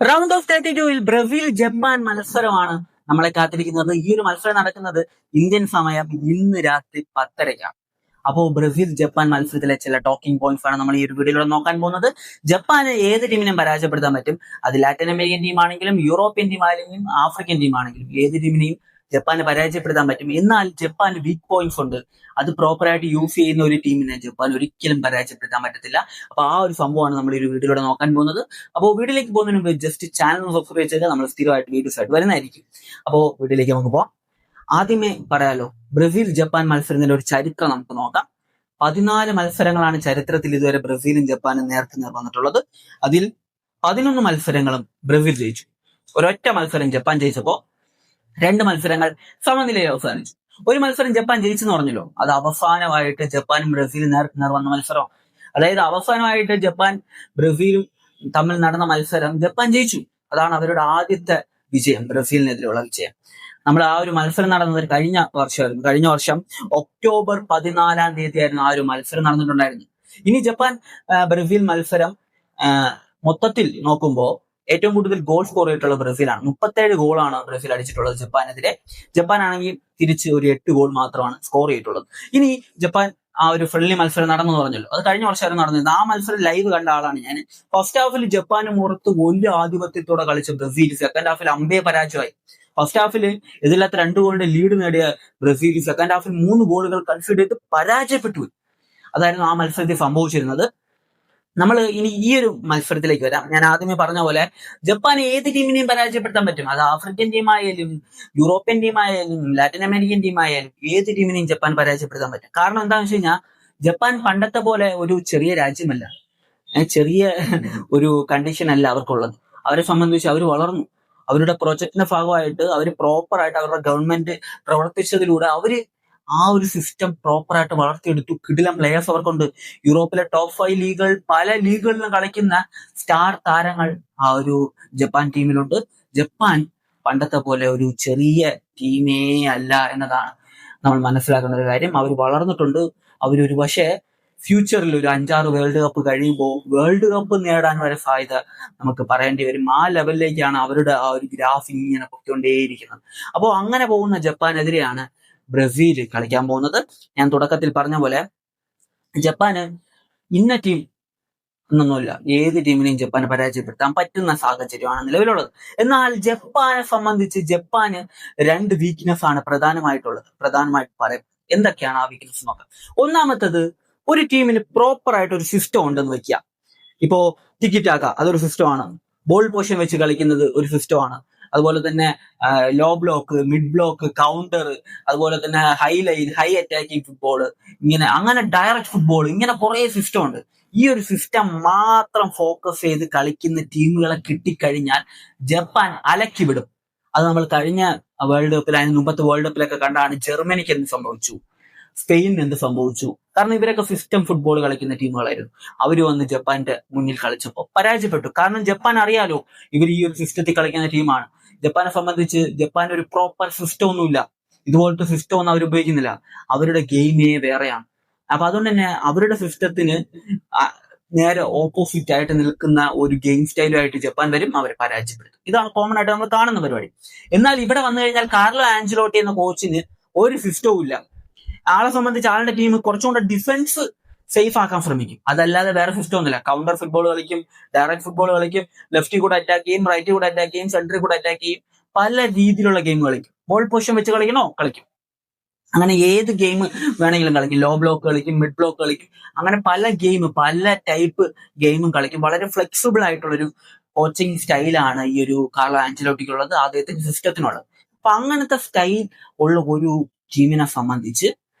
Round of 32-ൽ Brazil Japan മത്സരമാണ് നമ്മളെ കാത്തിരിക്കുന്നത്. ഈ ഒരു മത്സരം നടക്കുന്നത് ഇന്ത്യൻ സമയം ഇന്ന് രാത്രി 10:30-ക്കാണ്. അപ്പോൾ ബ്രസീൽ ജപ്പാൻ മത്സരത്തിലെ ചില ടോക്കിംഗ് പോയിന്റ്സ് ആണ് നമ്മൾ ഈ ഒരു വീഡിയോയിലൂടെ നോക്കാൻ പോകുന്നത്. ജപ്പാന് ഏത് ടീമിനെയും പരാജയപ്പെടുത്താൻ പറ്റും. അത് ലാറ്റിൻ അമേരിക്കൻ ടീം ആണെങ്കിലും യൂറോപ്യൻ ടീം ആണെങ്കിലും ആഫ്രിക്കൻ ടീം ആണെങ്കിലും ഏത് ടീമിനെയും ജപ്പാന് പരാജയപ്പെടുത്താൻ പറ്റും. എന്നാൽ ജപ്പാന് വീക്ക് പോയിന്റ്സ് ഉണ്ട്. അത് പ്രോപ്പറായിട്ട് യൂസ് ചെയ്യുന്ന ഒരു ടീമിനെ ജപ്പാൻ ഒരിക്കലും പരാജയപ്പെടുത്താൻ പറ്റത്തില്ല. അപ്പൊ ആ ഒരു സംഭവമാണ് നമ്മൾ ഈ ഒരു വീഡിയോയിലൂടെ നോക്കാൻ പോകുന്നത്. അപ്പോൾ വീഡിയോയിലേക്ക് പോകുന്നതിന് മുമ്പ് ജസ്റ്റ് ചാനൽ സബ്സ്ക്രൈബ് ചെയ്താൽ നമ്മൾ സ്ഥിരമായിട്ട് വീഡിയോസ് ആയിട്ട് വരുന്നതായിരിക്കും. അപ്പോൾ വീഡിയോയിലേക്ക് നമുക്ക് പോവാം. ആദ്യമേ പറയാലോ, ബ്രസീൽ ജപ്പാൻ മത്സരത്തിന്റെ ഒരു ചരിത്രം നമുക്ക് നോക്കാം. 14 മത്സരങ്ങളാണ് ചരിത്രത്തിൽ ഇതുവരെ ബ്രസീലും ജപ്പാനും നേർക്കുനേർ വന്നിട്ടുള്ളത്. അതിൽ 11 മത്സരങ്ങളും ബ്രസീൽ ജയിച്ചു. ഒരൊറ്റ മത്സരം ജപ്പാൻ ജയിച്ചപ്പോ 2 മത്സരങ്ങൾ സമനിലയിൽ അവസാനിച്ചു. ഒരു മത്സരം ജപ്പാൻ ജയിച്ചെന്ന് പറഞ്ഞല്ലോ, അത് അവസാനമായിട്ട് ജപ്പാനും ബ്രസീലും നേർക്കുനേർ വന്ന മത്സരം. അതായത് അവസാനമായിട്ട് ജപ്പാൻ ബ്രസീലും തമ്മിൽ നടന്ന മത്സരം ജപ്പാൻ ജയിച്ചു. അതാണ് അവരുടെ ആദ്യത്തെ വിജയം, ബ്രസീലിനെതിരെയുള്ള വിജയം. നമ്മൾ ആ ഒരു മത്സരം നടന്നത് കഴിഞ്ഞ വർഷമായിരുന്നു. കഴിഞ്ഞ വർഷം ഒക്ടോബർ 14-ാം തീയതിയായിരുന്നു ആ ഒരു മത്സരം നടന്നിട്ടുണ്ടായിരുന്നു. ഇനി ജപ്പാൻ ബ്രസീൽ മത്സരം മൊത്തത്തിൽ നോക്കുമ്പോൾ ഏറ്റവും കൂടുതൽ ഗോൾ സ്കോർ ചെയ്തിട്ടുള്ള ബ്രസീലാണ്. 37 ഗോളാണ് ബ്രസീൽ അടിച്ചിട്ടുള്ളത് ജപ്പാനെതിരെ. ജപ്പാൻ ആണെങ്കിൽ തിരിച്ച് ഒരു 8 ഗോൾ മാത്രമാണ് സ്കോർ ചെയ്തിട്ടുള്ളത്. ഇനി ജപ്പാൻ ആ ഒരു ഫ്രണ്ട്ലി മത്സരം നടന്നു പറഞ്ഞല്ലോ, അത് കഴിഞ്ഞ വർഷമായിരുന്നു നടന്നത്. ആ മത്സരം ലൈവ് കണ്ട ആളാണ് ഞാൻ. ഫസ്റ്റ് ഹാഫിൽ ജപ്പാന് പുറത്ത് വലിയ ആധിപത്യത്തോടെ കളിച്ച ബ്രസീൽ സെക്കൻഡ് ഹാഫിൽ അമ്പേ പരാജയമായി. ഫസ്റ്റ് ഹാഫിൽ ഇതില്ലാത്ത 2 ഗോളിന്റെ ലീഡ് നേടിയ ബ്രസീൽ സെക്കൻഡ് ഹാഫിൽ 3 ഗോളുകൾ കൺസിഡർ ചെയ്ത് പരാജയപ്പെട്ടു. അതായിരുന്നു ആ മത്സരത്തിൽ സംഭവിച്ചിരുന്നത്. നമ്മൾ ഇനി ഈ ഒരു മത്സരത്തിലേക്ക് വരാം. ഞാൻ ആദ്യമേ പറഞ്ഞ പോലെ ജപ്പാൻ ഏത് ടീമിനെയും പരാജയപ്പെടുത്താൻ പറ്റും. അത് ആഫ്രിക്കൻ ടീമായാലും യൂറോപ്യൻ ടീമായാലും ലാറ്റിൻ അമേരിക്കൻ ടീമായാലും ഏത് ടീമിനെയും ജപ്പാൻ പരാജയപ്പെടുത്താൻ പറ്റും. കാരണം എന്താണെന്ന് വെച്ച് കഴിഞ്ഞാൽ ജപ്പാൻ പണ്ടത്തെ പോലെ ഒരു ചെറിയ രാജ്യമല്ല, ചെറിയ ഒരു കണ്ടീഷൻ അല്ല അവർക്കുള്ളത്. അവരെ സംബന്ധിച്ച് അവർ വളർന്നു. അവരുടെ പ്രൊജക്ടിന്റെ ഭാഗമായിട്ട് അവർ പ്രോപ്പറായിട്ട് അവരുടെ ഗവൺമെന്റ് പ്രവർത്തിച്ചതിലൂടെ അവര് ആ ഒരു സിസ്റ്റം പ്രോപ്പറായിട്ട് വളർത്തിയെടുത്തു. കിടിലം പ്ലേയേഴ്സ് അവർക്കുണ്ട്. യൂറോപ്പിലെ ടോപ്പ് 5 ലീഗുകൾ, പല ലീഗുകളിലും കളിക്കുന്ന സ്റ്റാർ താരങ്ങൾ ആ ഒരു ജപ്പാൻ ടീമിലുണ്ട്. ജപ്പാൻ പണ്ടത്തെ പോലെ ഒരു ചെറിയ ടീമേ അല്ല എന്നതാണ് നമ്മൾ മനസ്സിലാക്കുന്ന ഒരു കാര്യം. അവർ വളർന്നിട്ടുണ്ട്. അവരൊരു പക്ഷേ ഫ്യൂച്ചറിൽ ഒരു 5-6 വേൾഡ് കപ്പ് കഴിയുമ്പോൾ വേൾഡ് കപ്പ് നേടാൻ വരെ സാധ്യത നമുക്ക് പറയേണ്ടി വരും. ആ ലെവലിലേക്കാണ് അവരുടെ ആ ഒരു ഗ്രാഫ് ഇങ്ങനെ പൊയ്ക്കൊണ്ടേയിരിക്കുന്നത്. അപ്പോൾ അങ്ങനെ പോകുന്ന ജപ്പാനെതിരെയാണ് ബ്രസീൽ കളിക്കാൻ പോകുന്നത്. ഞാൻ തുടക്കത്തിൽ പറഞ്ഞ പോലെ ജപ്പാന് ഇന്ന ടീം എന്നൊന്നുമില്ല, ഏത് ടീമിനെയും ജപ്പാന് പരാജയപ്പെടുത്താൻ പറ്റുന്ന സാഹചര്യമാണ് നിലവിലുള്ളത്. എന്നാൽ ജപ്പാനെ സംബന്ധിച്ച് ജപ്പാന് 2 വീക്ക്നെസ് ആണ് പ്രധാനമായിട്ട് പറയും. എന്തൊക്കെയാണ് ആ വീക്ക്നെസ് നോക്കാം. ഒന്നാമത്തത്, ഒരു ടീമിന് പ്രോപ്പർ ആയിട്ട് ഒരു സിസ്റ്റം ഉണ്ടെന്ന് വെക്കുക. ഇപ്പോ ടിക്കിറ്റാക്ക അതൊരു സിസ്റ്റമാണ്. ബോൾ പൊസിഷൻ വെച്ച് കളിക്കുന്നത് ഒരു സിസ്റ്റമാണ്. അതുപോലെ തന്നെ low block, mid block, counter, അതുപോലെ തന്നെ high line, high attacking football, അങ്ങനെ ഡയറക്റ്റ് ഫുട്ബോൾ, ഇങ്ങനെ കുറെ സിസ്റ്റം ഉണ്ട്. ഈ ഒരു സിസ്റ്റം മാത്രം ഫോക്കസ് ചെയ്ത് കളിക്കുന്ന ടീമുകളെ കിട്ടിക്കഴിഞ്ഞാൽ ജപ്പാൻ അലക്കി വിടും. അത് നമ്മൾ കഴിഞ്ഞ വേൾഡ് കപ്പിൽ, അതിന് മുമ്പത്തെ വേൾഡ് കപ്പിലൊക്കെ കണ്ടാണ്. ജർമ്മനിക്ക് എന്ത് സംഭവിച്ചു, സ്പെയിനിന് എന്ത് സംഭവിച്ചു. കാരണം ഇവരൊക്കെ സിസ്റ്റം ഫുട്ബോൾ കളിക്കുന്ന ടീമുകളായിരുന്നു. അവർ വന്ന് ജപ്പാന്റെ മുന്നിൽ കളിച്ചപ്പോൾ പരാജയപ്പെട്ടു. കാരണം ജപ്പാൻ അറിയാലോ, ഇവർ ഈ ഒരു സിസ്റ്റത്തിൽ കളിക്കുന്ന ടീമാണ്. ജപ്പാനെ സംബന്ധിച്ച് ജപ്പാൻ ഒരു പ്രോപ്പർ സിസ്റ്റം ഒന്നുമില്ല. ഇതുപോലത്തെ സിസ്റ്റം ഒന്നും അവർ ഉപയോഗിക്കുന്നില്ല. അവരുടെ ഗെയിമേ വേറെയാണ്. അപ്പൊ അതുകൊണ്ട് തന്നെ അവരുടെ സിസ്റ്റത്തിന് നേരെ ഓപ്പോസിറ്റ് ആയിട്ട് നിൽക്കുന്ന ഒരു ഗെയിം സ്റ്റൈലുമായിട്ട് ജപ്പാൻ വരും, അവരെ പരാജയപ്പെടുത്തും. ഇതാണ് കോമൺ ആയിട്ട് നമ്മൾ കാണുന്ന പരിപാടി. എന്നാൽ ഇവിടെ വന്നു കഴിഞ്ഞാൽ കാർലോ ആഞ്ചലോട്ടി എന്ന കോച്ചിന് ഒരു സിസ്റ്റവും ഇല്ല. ആളെ സംബന്ധിച്ച് ആളുടെ ടീം കുറച്ചും കൂടെ ഡിഫൻസ് സേഫ് ആക്കാൻ ശ്രമിക്കും. അതല്ലാതെ വേറെ സിസ്റ്റം ഒന്നുമില്ല. കൗണ്ടർ ഫുട്ബോൾ കളിക്കും, ഡയറക്റ്റ് ഫുട്ബോൾ കളിക്കും, ലെഫ്റ്റിൽ കൂടെ അറ്റാക്ക് ചെയ്യും, റൈറ്റിൽ കൂടെ അറ്റാക്ക് ചെയ്യും, സെന്ററിൽ കൂടെ അറ്റാക്ക് ചെയ്യും. പല രീതിയിലുള്ള ഗെയിം കളിക്കും. ബോൾ പൊസിഷൻ വെച്ച് കളിക്കണോ കളിക്കും. അങ്ങനെ ഏത് ഗെയിം വേണമെങ്കിലും കളിക്കും. ലോ ബ്ലോക്ക് കളിക്കും, മിഡ് ബ്ലോക്ക് കളിക്കും. അങ്ങനെ പല ടൈപ്പ് ഗെയിമും കളിക്കും. വളരെ ഫ്ലെക്സിബിൾ ആയിട്ടുള്ളൊരു കോച്ചിങ് സ്റ്റൈലാണ് ഈ ഒരു കാർലോ ആഞ്ചലോട്ടിക്കുള്ളത്, അദ്ദേഹത്തിന്റെ സിസ്റ്റത്തിനുള്ളത്. അപ്പൊ അങ്ങനത്തെ സ്റ്റൈൽ ഉള്ള ഒരു ടീമിനെ സംബന്ധിച്ച്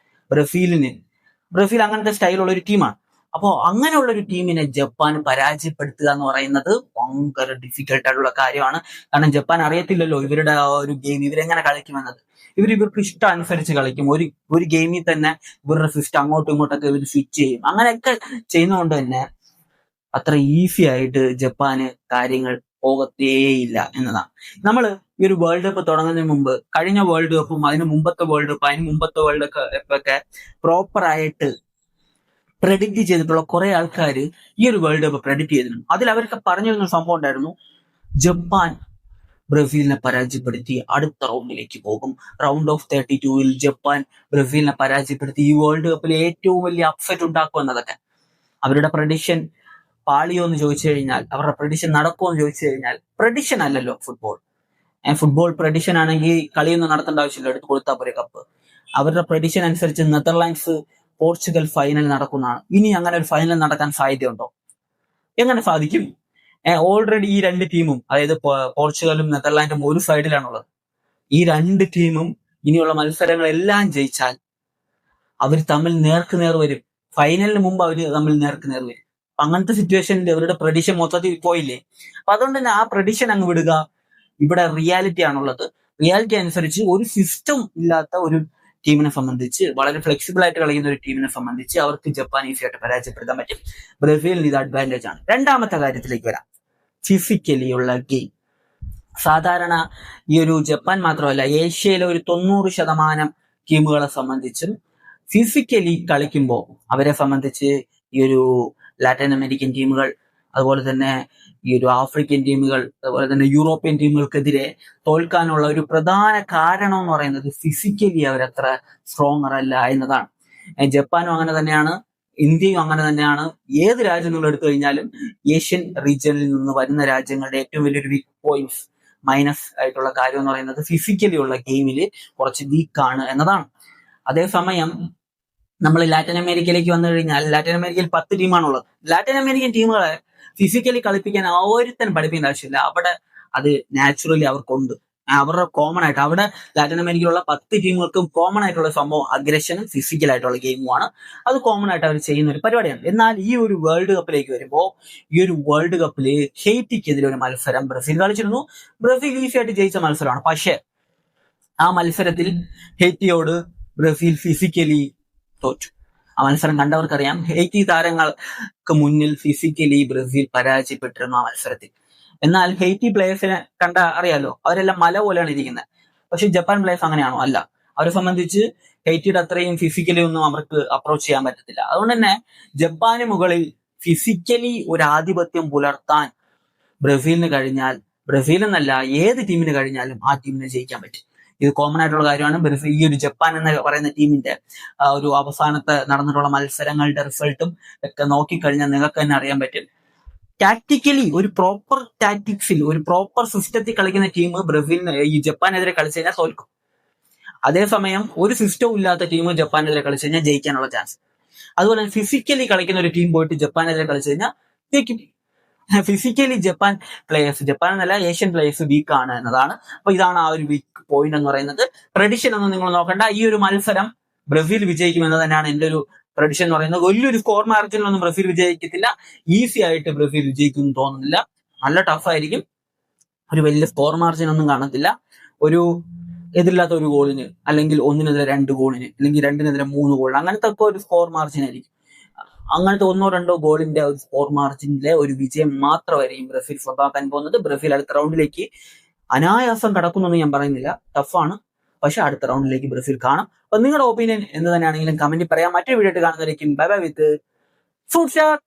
ബ്രസീൽ അങ്ങനത്തെ സ്റ്റൈലുള്ള ഒരു ടീമാണ്. അപ്പോൾ അങ്ങനെയുള്ള ഒരു ടീമിനെ ജപ്പാൻ പരാജയപ്പെടുത്തുക എന്ന് പറയുന്നത് ഭയങ്കര ഡിഫിക്കൽട്ട് ആയിട്ടുള്ള കാര്യമാണ്. കാരണം ജപ്പാൻ അറിയത്തില്ലല്ലോ ഇവരുടെ ആ ഒരു ഗെയിം ഇവരെങ്ങനെ കളിക്കുമെന്നത്. ഇവർക്ക് ഇഷ്ടം അനുസരിച്ച് കളിക്കും. ഒരു ഗെയിമിൽ തന്നെ ഇവരുടെ സിസ്റ്റം അങ്ങോട്ടും ഇങ്ങോട്ടൊക്കെ ഇവർ സ്വിച്ച് ചെയ്യും. അങ്ങനെയൊക്കെ ചെയ്യുന്നതുകൊണ്ട് തന്നെ അത്ര ഈസി ആയിട്ട് ജപ്പാന് കാര്യങ്ങൾ പോകത്തേയില്ല എന്നതാണ്. നമ്മൾ ഈ ഒരു വേൾഡ് കപ്പ് തുടങ്ങുന്നതിന് മുമ്പ്, കഴിഞ്ഞ വേൾഡ് കപ്പും അതിന് മുമ്പത്തെ വേൾഡ് കപ്പൊക്കെ പ്രോപ്പർ ആയിട്ട് പ്രെഡിക്റ്റ് ചെയ്തിട്ടുള്ള കുറെ ആൾക്കാർ ഈ ഒരു വേൾഡ് കപ്പ് പ്രെഡിക്റ്റ് ചെയ്തിരുന്നു. അതിൽ അവരൊക്കെ പറഞ്ഞിരുന്ന സംഭവം ഉണ്ടായിരുന്നു, ജപ്പാൻ ബ്രസീലിനെ പരാജയപ്പെടുത്തി അടുത്ത റൗണ്ടിലേക്ക് പോകും. റൗണ്ട് ഓഫ് 32-ൽ ജപ്പാൻ ബ്രസീലിനെ പരാജയപ്പെടുത്തി ഈ വേൾഡ് കപ്പിൽ ഏറ്റവും വലിയ അപ്സെറ്റ് ഉണ്ടാക്കും എന്നതൊക്കെ. അവരുടെ പ്രഡിഷൻ പാളിയോ എന്ന് ചോദിച്ചു കഴിഞ്ഞാൽ, അവരുടെ പ്രഡിഷൻ നടക്കുമോ എന്ന് ചോദിച്ചു കഴിഞ്ഞാൽ, പ്രഡിഷൻ അല്ലല്ലോ ഫുട്ബോൾ. ഫുട്ബോൾ പ്രഡിഷൻ ആണെങ്കിൽ കളിയൊന്നും നടത്തേണ്ട ആവശ്യമില്ല, എടുത്ത് കൊടുത്താൽ പോരെ കപ്പ്. അവരുടെ പ്രഡിഷൻ അനുസരിച്ച് നെതർലാൻഡ്സ് പോർച്ചുഗൽ ഫൈനൽ നടക്കുന്നതാണ്. ഇനി അങ്ങനെ ഒരു ഫൈനൽ നടക്കാൻ സാധ്യതയുണ്ടോ? എങ്ങനെ സാധിക്കും? ഓൾറെഡി ഈ രണ്ട് ടീമും, അതായത് പോർച്ചുഗലും നെതർലാൻഡും ഒരു സൈഡിലാണുള്ളത്. ഈ രണ്ട് ടീമും ഇനിയുള്ള മത്സരങ്ങളെല്ലാം ജയിച്ചാൽ അവർ തമ്മിൽ നേർക്കുനേർ വരും. ഫൈനലിന് മുമ്പ് അവർ തമ്മിൽ നേർക്കുനേർ വരും. അങ്ങനത്തെ സിറ്റുവേഷനിൽ അവരുടെ പ്രഡിഷൻ മൊത്തത്തിൽ പോയില്ലേ. അപ്പൊ അതുകൊണ്ട് തന്നെ ആ പ്രഡിഷൻ അങ്ങ് വിടുക. ഇവിടെ റിയാലിറ്റി ആണുള്ളത്. റിയാലിറ്റി അനുസരിച്ച് ഒരു സിസ്റ്റം ഇല്ലാത്ത ഒരു ടീമിനെ സംബന്ധിച്ച്, വളരെ ഫ്ലെക്സിബിൾ ആയിട്ട് കളിക്കുന്ന ഒരു ടീമിനെ സംബന്ധിച്ച് അവർക്ക് ജപ്പാൻ ഈസി ആയിട്ട് പരാജയപ്പെടുത്താൻ പറ്റും. ബ്രസീലിന് ഇത് അഡ്വാൻറ്റേജ് ആണ്. രണ്ടാമത്തെ കാര്യത്തിലേക്ക് വരാം, ഫിസിക്കലി ഉള്ള ഗെയിം. സാധാരണ ഈ ഒരു ജപ്പാൻ മാത്രമല്ല, ഏഷ്യയിലെ ഒരു 90% ടീമുകളെ സംബന്ധിച്ചും ഫിസിക്കലി കളിക്കുമ്പോൾ അവരെ സംബന്ധിച്ച് ഈ ഒരു ലാറ്റിൻ അമേരിക്കൻ ടീമുകൾ, അതുപോലെ തന്നെ ഈ ഒരു ആഫ്രിക്കൻ ടീമുകൾ, അതുപോലെ തന്നെ യൂറോപ്യൻ ടീമുകൾക്കെതിരെ തോൽക്കാനുള്ള ഒരു പ്രധാന കാരണം എന്ന് പറയുന്നത് ഫിസിക്കലി അവരത്ര സ്ട്രോങ്ങർ അല്ല എന്നതാണ്. ജപ്പാനും അങ്ങനെ തന്നെയാണ്, ഇന്ത്യയും അങ്ങനെ തന്നെയാണ്. ഏത് രാജ്യം നിങ്ങൾ എടുത്തു കഴിഞ്ഞാലും ഏഷ്യൻ റീജിയനിൽ നിന്ന് വരുന്ന രാജ്യങ്ങളുടെ ഏറ്റവും വലിയൊരു വീക്ക് പോയിന്റ്സ്, മൈനസ് ആയിട്ടുള്ള കാര്യം എന്ന് പറയുന്നത് ഫിസിക്കലി ഉള്ള ഗെയിമിൽ കുറച്ച് വീക്കാണ് എന്നതാണ്. അതേസമയം നമ്മൾ ലാറ്റിൻ അമേരിക്കയിലേക്ക് വന്നു കഴിഞ്ഞാൽ, ലാറ്റിൻ അമേരിക്കയിൽ 10 ടീമാണുള്ളത്. ലാറ്റിൻ അമേരിക്കൻ ടീമുകളെ ഫിസിക്കലി കളിപ്പിക്കാൻ ഒരുത്തൻ പഠിപ്പിക്കേണ്ട ആവശ്യമില്ല. അവിടെ അത് നാച്ചുറലി അവർക്കുണ്ട്. അവരുടെ കോമൺ ആയിട്ട്, അവിടെ ലാറ്റിൻ അമേരിക്കയിലുള്ള 10 ടീമുകൾക്കും കോമൺ ആയിട്ടുള്ള സംഭവം അഗ്രഷനും ഫിസിക്കൽ ആയിട്ടുള്ള ഗെയിമുമാണ്. അത് കോമൺ ആയിട്ട് അവർ ചെയ്യുന്ന ഒരു പരിപാടിയാണ്. എന്നാൽ ഈ ഒരു വേൾഡ് കപ്പിലേക്ക് വരുമ്പോൾ, ഈ ഒരു വേൾഡ് കപ്പിൽ ഹെയ്റ്റിക്കെതിരെ ഒരു മത്സരം ബ്രസീൽ കളിച്ചിരുന്നു. ബ്രസീൽ ഈസി ആയിട്ട് ജയിച്ച മത്സരമാണ്. പക്ഷേ ആ മത്സരത്തിൽ ഹെയ്റ്റിയോട് ബ്രസീൽ ഫിസിക്കലി തോറ്റു. ആ മത്സരം കണ്ടവർക്കറിയാം, ഹെയ്റ്റി താരങ്ങൾക്ക് മുന്നിൽ ഫിസിക്കലി ബ്രസീൽ പരാജയപ്പെട്ടിരുന്നു ആ മത്സരത്തിൽ. എന്നാൽ ഹെയ്റ്റി പ്ലേയേഴ്സിനെ കണ്ട അറിയാലോ, അവരെല്ലാം മല പോലെയാണ് ഇരിക്കുന്നത്. പക്ഷെ ജപ്പാൻ പ്ലേയേഴ്സ് അങ്ങനെയാണോ? അല്ല. അവരെ സംബന്ധിച്ച് ഹെയ്റ്റിയുടെ അത്രയും ഫിസിക്കലി ഒന്നും അവർക്ക് അപ്രോച്ച് ചെയ്യാൻ പറ്റത്തില്ല. അതുകൊണ്ട് തന്നെ ജപ്പാന് മുകളിൽ ഫിസിക്കലി ഒരു ആധിപത്യം പുലർത്താൻ ബ്രസീലിന് കഴിഞ്ഞാൽ, ബ്രസീൽ എന്നല്ല ഏത് ടീമിന് കഴിഞ്ഞാലും ആ ടീമിനെ ജയിക്കാൻ പറ്റും. ഇത് കോമൺ ആയിട്ടുള്ള കാര്യമാണ്. ബ്രസീൽ, ഈ ഒരു ജപ്പാൻ എന്ന് പറയുന്ന ടീമിന്റെ ഒരു അവസാനത്തെ നടന്നിട്ടുള്ള മത്സരങ്ങളുടെ റിസൾട്ടും ഒക്കെ നോക്കിക്കഴിഞ്ഞാൽ നിങ്ങൾക്ക് തന്നെ അറിയാൻ പറ്റും. ടാക്ടിക്കലി ഒരു പ്രോപ്പർ ടാക്ടിക്സിൽ, ഒരു പ്രോപ്പർ സിസ്റ്റത്തിൽ കളിക്കുന്ന ടീം ബ്രസീലിന്, ഈ ജപ്പാനെതിരെ കളിച്ചു കഴിഞ്ഞാൽ തോൽക്കും. അതേസമയം ഒരു സിസ്റ്റവും ഇല്ലാത്ത ടീം ജപ്പാനെതിരെ കളിച്ചു കഴിഞ്ഞാൽ ജയിക്കാനുള്ള ചാൻസ്. അതുപോലെ ഫിസിക്കലി കളിക്കുന്ന ഒരു ടീം പോയിട്ട് ജപ്പാനെതിരെ കളിച്ചു കഴിഞ്ഞാൽ ജയിക്കും. ഫിസിക്കലി ജപ്പാൻ പ്ലേയേഴ്സ്, ജപ്പാൻ എന്നല്ല ഏഷ്യൻ പ്ലേയേഴ്സ് വീക്ക് ആണ് എന്നതാണ്. അപ്പൊ ഇതാണ് ആ ഒരു വീക്ക് പോയിന്റ് എന്ന് പറയുന്നത്. പ്രഡിഷൻ ഒന്നും നിങ്ങൾ നോക്കണ്ട. ഈ ഒരു മത്സരം ബ്രസീൽ വിജയിക്കുമെന്ന് തന്നെയാണ് എന്റെ ഒരു പ്രഡിഷൻ എന്ന് പറയുന്നത്. വലിയൊരു സ്കോർ മാർജിനിലൊന്നും ബ്രസീൽ വിജയിക്കത്തില്ല. ഈസി ആയിട്ട് ബ്രസീൽ വിജയിക്കുമെന്ന് തോന്നുന്നില്ല. നല്ല ടഫായിരിക്കും. ഒരു വലിയ സ്കോർ മാർജിൻ ഒന്നും കാണത്തില്ല. ഒരു എതിരില്ലാത്ത ഒരു ഗോളിന്, അല്ലെങ്കിൽ 1-2 ഗോളിന്, അല്ലെങ്കിൽ 2-3 ഗോളിന്, അങ്ങനത്തെ ഒക്കെ ഒരു സ്കോർ മാർജിൻ ആയിരിക്കും. അങ്ങനത്തെ 1-2 ഗോളിന്റെ ഒരു സ്കോർ മാർജിനിലെ ഒരു വിജയം മാത്രമായിരിക്കും ബ്രസീൽ സ്വന്തമാക്കാൻ പോകുന്നത്. ബ്രസീൽ അടുത്ത റൗണ്ടിലേക്ക് അനായാസം കടക്കുന്നൊന്നും ഞാൻ പറയുന്നില്ല, ടഫാണ്. പക്ഷെ അടുത്ത റൗണ്ടിലേക്ക് ബ്രസീൽ കാണാം. അപ്പൊ നിങ്ങളുടെ ഒപ്പീനിയൻ എന്ത് തന്നെയാണെങ്കിലും കമന്റിൽ പറയാം. മറ്റൊരു വീഡിയോ ആയിട്ട് കാണുന്നതായിരിക്കും. ബൈ ബൈ വിത്ത് ഫുഡ് ഷാറ്റ്.